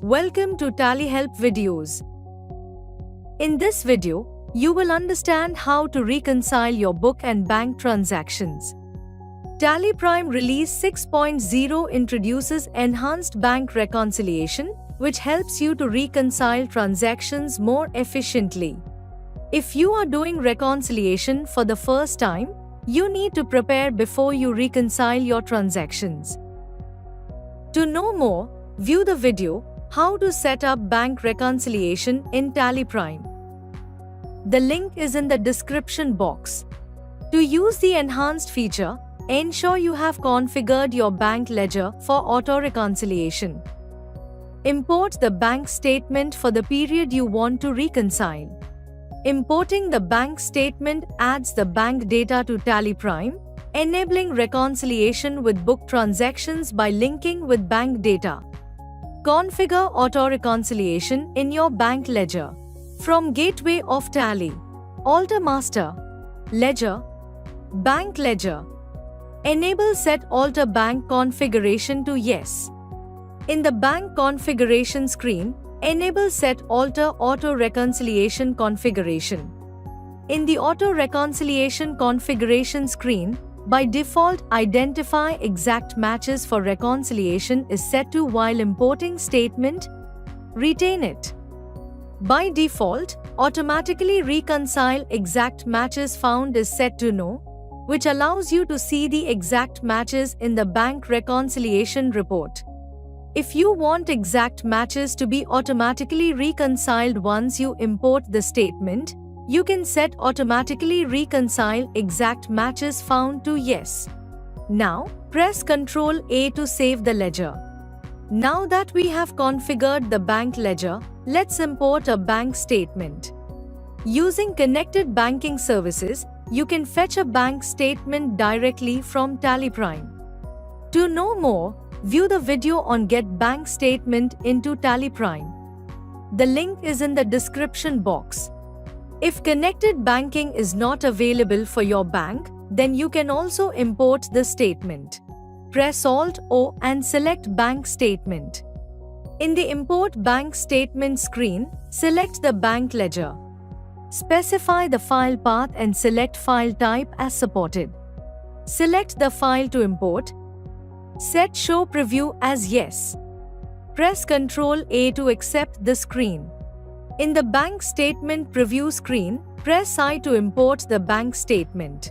Welcome to Tally Help videos. In this video, you will understand how to reconcile your book and bank transactions. Tally Prime Release 6.0 introduces enhanced bank reconciliation, which helps you to reconcile transactions more efficiently. If you are doing reconciliation for the first time, you need to prepare before you reconcile your transactions. To know more, view the video, How to Set Up Bank Reconciliation in Tally Prime. The link is in the description box. To use the enhanced feature, ensure you have configured your bank ledger for auto-reconciliation. Import the bank statement for the period you want to reconcile. Importing the bank statement adds the bank data to Tally Prime, enabling reconciliation with book transactions by linking with bank data. Configure auto-reconciliation in your bank ledger. From Gateway of Tally, Alter Master, Ledger, Bank Ledger. Enable Set Alter Bank Configuration to Yes. In the Bank Configuration screen, enable Set Alter Auto Reconciliation Configuration. In the Auto Reconciliation Configuration screen, by default, Identify Exact Matches for Reconciliation is set to while importing statement. Retain it. By default, Automatically Reconcile Exact Matches Found is set to No, which allows you to see the exact matches in the bank reconciliation report. If you want exact matches to be automatically reconciled once you import the statement, you can set Automatically Reconcile Exact Matches Found to Yes. Now, press Ctrl A to save the ledger. Now that we have configured the bank ledger, let's import a bank statement. Using connected banking services, you can fetch a bank statement directly from Tally Prime. To know more, view the video on Get Bank Statement into Tally Prime. The link is in the description box. If connected banking is not available for your bank, then you can also import the statement. Press Alt-O and select Bank Statement. In the Import Bank Statement screen, select the bank ledger. Specify the file path and select file type as supported. Select the file to import. Set Show Preview as Yes. Press Ctrl A to accept the screen. In the Bank Statement Preview screen, press I to import the bank statement.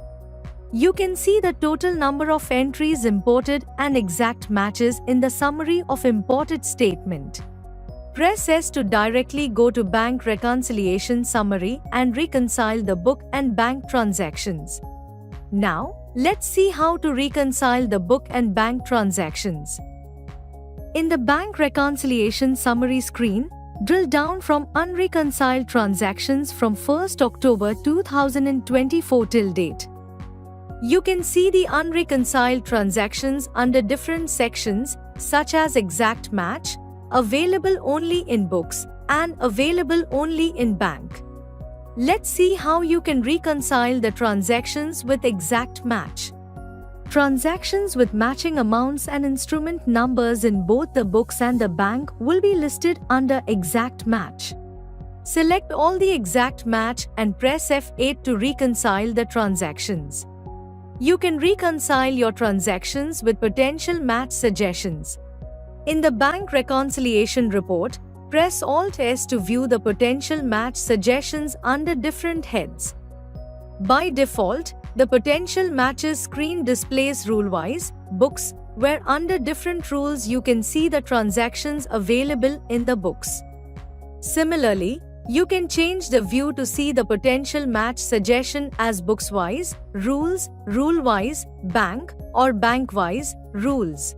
You can see the total number of entries imported and exact matches in the summary of imported statement. Press S to directly go to Bank Reconciliation Summary and reconcile the book and bank transactions. Now, let's see how to reconcile the book and bank transactions. In the Bank Reconciliation Summary screen, drill down from Unreconciled Transactions from 1st October 2024 till date. You can see the unreconciled transactions under different sections such as Exact Match, Available Only in Books, and Available Only in Bank. Let's see how you can reconcile the transactions with exact match. Transactions with matching amounts and instrument numbers in both the books and the bank will be listed under Exact Match. Select all the exact match and press F8 to reconcile the transactions. You can reconcile your transactions with potential match suggestions. In the Bank Reconciliation Report, press Alt-S to view the potential match suggestions under different heads. By default, the Potential Matches screen displays rule-wise books, where under different rules you can see the transactions available in the books. Similarly, you can change the view to see the potential match suggestion as books-wise, rules, rule-wise, bank, or bank-wise, rules.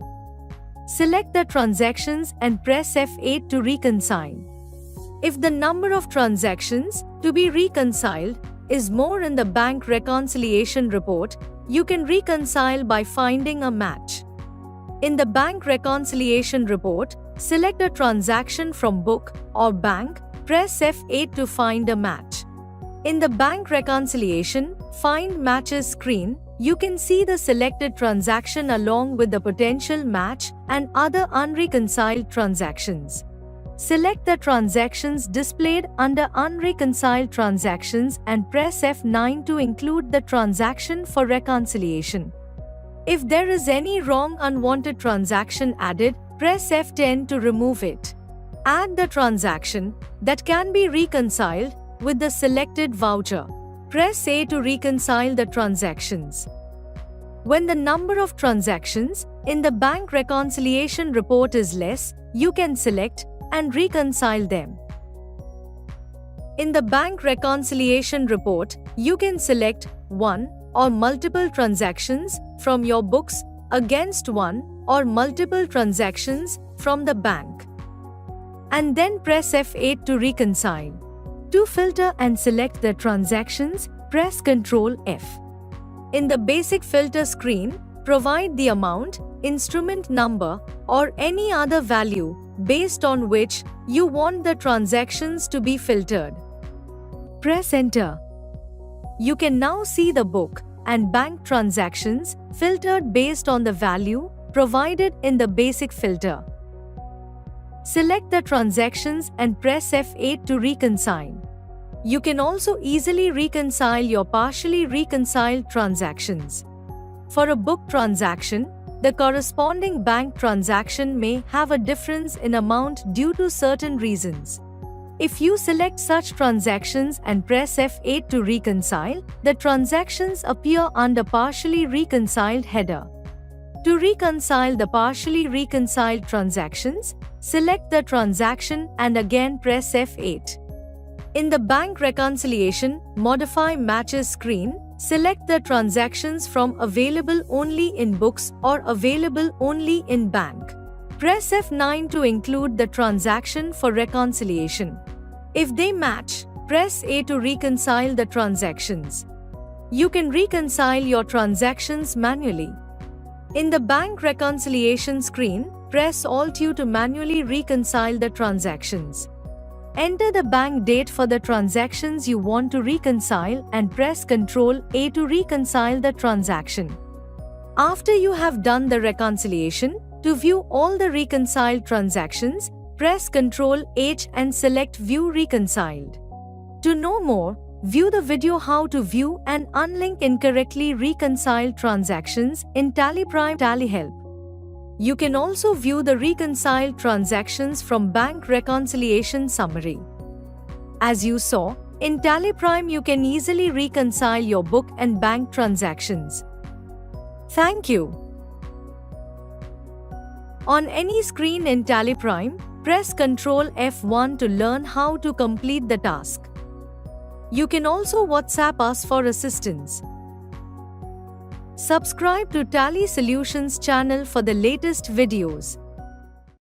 Select the transactions and press F8 to reconcile. If the number of transactions to be reconciled is more in the Bank Reconciliation Report, you can reconcile by finding a match. In the Bank Reconciliation Report, select a transaction from book or bank, press F8 to find a match. In the Bank Reconciliation Find Matches screen, you can see the selected transaction along with the potential match and other unreconciled transactions. Select the transactions displayed under Unreconciled Transactions and press F9 to include the transaction for reconciliation. If there is any wrong unwanted transaction added, press F10 to remove it. Add the transaction that can be reconciled with the selected voucher. Press A to reconcile the transactions. When the number of transactions in the bank reconciliation report is less, you can select and reconcile them. In the bank reconciliation report, you can select one or multiple transactions from your books against one or multiple transactions from the bank. And then press F8 to reconcile. To filter and select the transactions, press Ctrl F. In the basic filter screen, provide the amount, instrument number, or any other value based on which you want the transactions to be filtered. Press Enter. You can now see the book and bank transactions filtered based on the value provided in the basic filter. Select the transactions and press F8 to reconcile. You can also easily reconcile your partially reconciled transactions. For a book transaction, the corresponding bank transaction may have a difference in amount due to certain reasons. If you select such transactions and press F8 to reconcile, the transactions appear under Partially Reconciled header. To reconcile the partially reconciled transactions, select the transaction and again press F8. In the Bank Reconciliation Modify Matches screen, select the transactions from Available Only in Books or Available Only in Bank. Press F9 to include the transaction for reconciliation. If they match, press A to reconcile the transactions. You can reconcile your transactions manually. In the Bank Reconciliation screen, press Alt-U to manually reconcile the transactions. Enter the bank date for the transactions you want to reconcile and press Ctrl A to reconcile the transaction. After you have done the reconciliation, to view all the reconciled transactions, press Ctrl H and select View Reconciled. To know more, view the video how to view and unlink incorrectly reconciled transactions in TallyPrime Tally Help. You can also view the reconciled transactions from Bank Reconciliation Summary. As you saw, in TallyPrime you can easily reconcile your book and bank transactions. Thank you. On any screen in TallyPrime, press Ctrl F1 to learn how to complete the task. You can also WhatsApp us for assistance. Subscribe to Tally Solutions channel for the latest videos.